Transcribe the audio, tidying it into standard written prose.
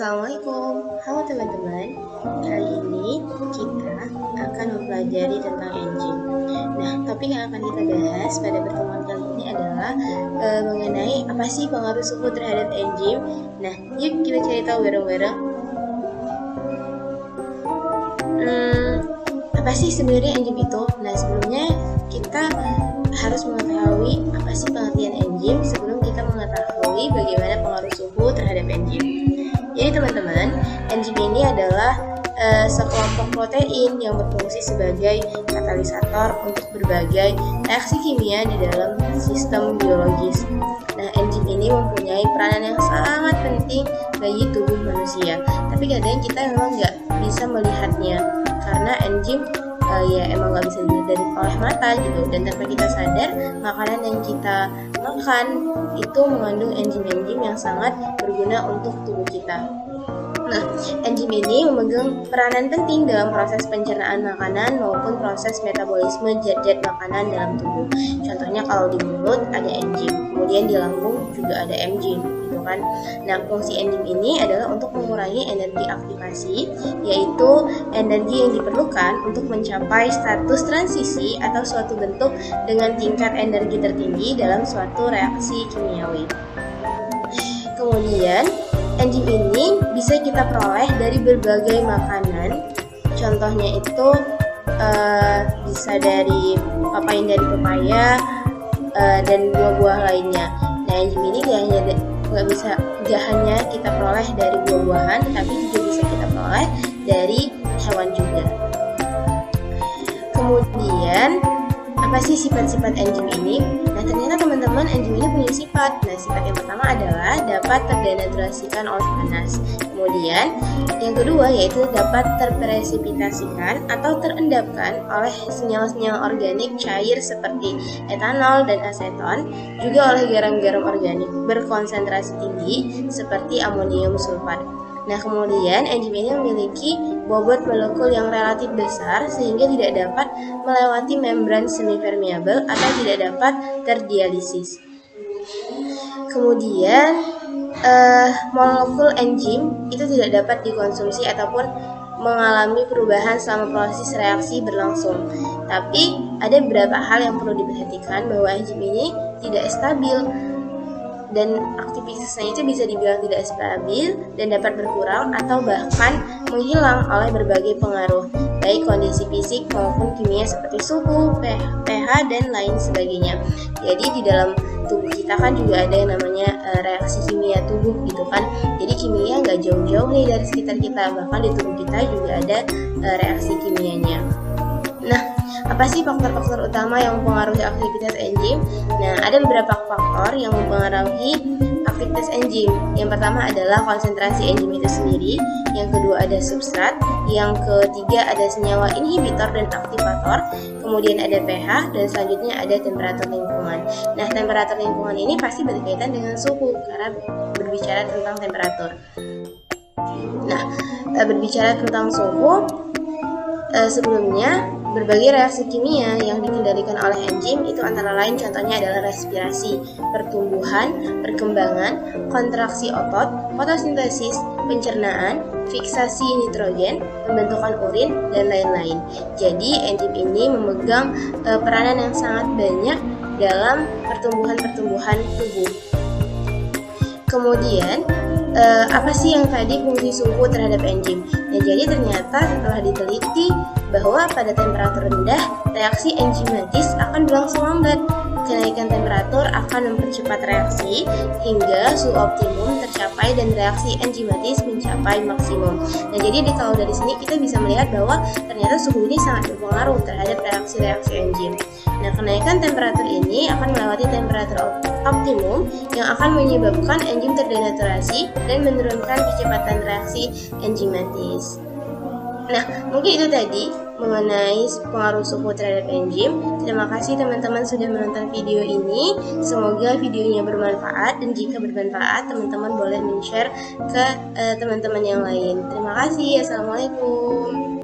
Assalamualaikum, halo teman-teman. Kali ini kita akan mempelajari tentang enzim. Nah, topik yang akan kita bahas pada pertemuan kali ini adalah mengenai apa sih pengaruh suhu terhadap enzim. Nah, yuk kita cari tahu bareng-bareng. Apa sih sebenarnya enzim itu? Nah, sebelumnya kita harus mengetahui apa sih pengertian enzim sebelum kita mengetahui bagaimana pengaruh suhu terhadap enzim. Jadi teman-teman, enzim ini adalah sekelompok protein yang berfungsi sebagai katalisator untuk berbagai reaksi kimia di dalam sistem biologis. Nah, enzim ini mempunyai peranan yang sangat penting bagi tubuh manusia. Tapi kadang kita memang nggak bisa melihatnya karena enzim emang nggak bisa dilihat dari oleh mata gitu, dan tanpa kita sadar makanan yang kita makan itu mengandung enzim-enzim yang sangat berguna untuk tubuh kita. Nah, enzim ini memegang peranan penting dalam proses pencernaan makanan maupun proses metabolisme zat-zat makanan dalam tubuh. Contohnya kalau di mulut ada enzim, kemudian di lambung juga ada enzim, gitu kan. Nah, fungsi enzim ini adalah untuk mengurangi energi aktivasi, yaitu energi yang diperlukan untuk mencapai status transisi atau suatu bentuk dengan tingkat energi tertinggi dalam suatu reaksi kimiawi. Kemudian, enzim ini bisa kita peroleh dari berbagai makanan. Contohnya itu bisa dari pepaya dan buah-buah lainnya. Nah, enzim ini gak hanya kita peroleh dari buah-buahan, tetapi juga bisa kita peroleh dari hewan juga. Kemudian, apa sih sifat-sifat enzim ini? Nah, ternyata teman-teman, enzim ini punya sifat. Nah, sifat yang pertama adalah dapat terdenaturasikan oleh panas. Kemudian, yang kedua yaitu dapat terpresipitasikan atau terendapkan oleh senyawa-senyawa organik cair seperti etanol dan aseton, juga oleh garam-garam organik berkonsentrasi tinggi seperti amonium sulfat. Nah, kemudian enzim ini memiliki bobot molekul yang relatif besar sehingga tidak dapat melewati membran semipermeabel atau tidak dapat terdialisis. Kemudian molekul enzim itu tidak dapat dikonsumsi ataupun mengalami perubahan selama proses reaksi berlangsung. Tapi ada beberapa hal yang perlu diperhatikan bahwa enzim ini tidak stabil dan aktivitasnya itu bisa dibilang tidak stabil dan dapat berkurang atau bahkan menghilang oleh berbagai pengaruh, baik kondisi fisik maupun kimia seperti suhu, pH, dan lain sebagainya. Jadi di dalam tubuh kita kan juga ada yang namanya reaksi kimia tubuh gitu kan. Jadi kimia nggak jauh-jauh nih dari sekitar kita, bahkan di tubuh kita juga ada reaksi kimianya. Nah, apa sih faktor-faktor utama yang mempengaruhi aktivitas enzim? Nah, ada beberapa faktor yang mempengaruhi aktivitas enzim. Yang pertama adalah konsentrasi enzim itu sendiri. Yang kedua ada substrat. Yang ketiga ada senyawa inhibitor dan aktivator. Kemudian ada pH dan selanjutnya ada temperatur lingkungan. Nah, temperatur lingkungan ini pasti berkaitan dengan suhu karena berbicara tentang temperatur. Nah, berbicara tentang suhu, sebelumnya berbagai reaksi kimia yang dikendalikan oleh enzim itu antara lain contohnya adalah respirasi, pertumbuhan, perkembangan, kontraksi otot, fotosintesis, pencernaan, fiksasi nitrogen, pembentukan urin, dan lain-lain. Jadi enzim ini memegang peranan yang sangat banyak dalam pertumbuhan tubuh. Kemudian, apa sih yang tadi fungsi suhu terhadap enzim? Nah, jadi ternyata setelah diteliti bahwa pada temperatur rendah, reaksi enzimatis akan berlangsung lambat. Kenaikan temperatur akan mempercepat reaksi hingga suhu optimum tercapai dan reaksi enzimatis mencapai maksimum. Nah, jadi kalau dari sini kita bisa melihat bahwa ternyata suhu ini sangat berpengaruh terhadap reaksi-reaksi enzim. Nah, kenaikan temperatur ini akan melewati temperatur optimum yang akan menyebabkan enzim terdenaturasi dan menurunkan kecepatan reaksi enzimatis. Nah, mungkin itu tadi mengenai pengaruh suhu terhadap enzim. Terima kasih teman-teman sudah menonton video ini. Semoga videonya bermanfaat, dan jika bermanfaat, teman-teman boleh men-share ke teman-teman yang lain. Terima kasih. Assalamualaikum.